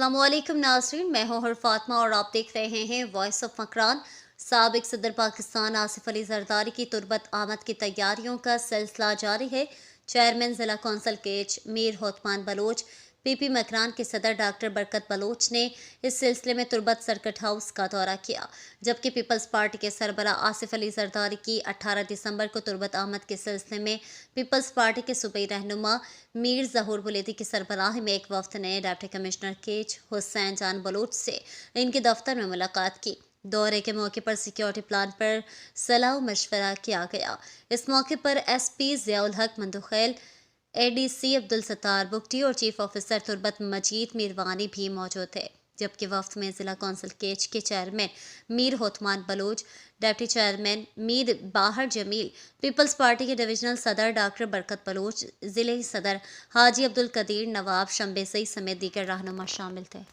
अस्सलामुअलैकुम नाज़रीन, मैं हूं फातिमा और आप देख रहे हैं वॉइस ऑफ मकरान। साबिक सदर पाकिस्तान आसिफ अली जरदारी की तुरबत आमद की तैयारियों का सिलसिला जारी है। चेयरमैन ज़िला कौंसिल केच मीर होतमान बलोच पीपी मकरान के सदर डॉक्टर बरकत बलोच ने इस सिलसिले में तुरबत सर्किट हाउस का दौरा किया, जबकि पीपल्स पार्टी के सरबरा आसिफ अली जरदारी की 18 दिसंबर को तुरबत आमद के सिलसिले में पीपल्स पार्टी के सूबाई रहनुमा मीर ज़हूर बुलेदी की सरबराही में एक वफ्द ने डिप्टी कमिश्नर केच हुसैन जान बलोच से इनके दफ्तर में मुलाकात की। दौरे के मौके पर सिक्योरिटी प्लान पर सलाह मशवरा किया गया। इस मौके पर एसपी ज़ियाउल हक मंदुखैल, एडीसी अब्दुल सत्तार बुगटी और चीफ ऑफिसर तुरबत मजीद मीरवानी भी मौजूद थे, जबकि वफ्द में ज़िला कौंसिल केच के chairman Mir Hotman Baloch, deputy chairman Mir Bahar Jamil, Peoples Party के डिविजनल सदर डॉक्टर बरकत बलोच, ज़िले सदर हाजी अब्दुल कदीर नवाब शम्बेसई समेत दीगर रहनुमा शामिल थे।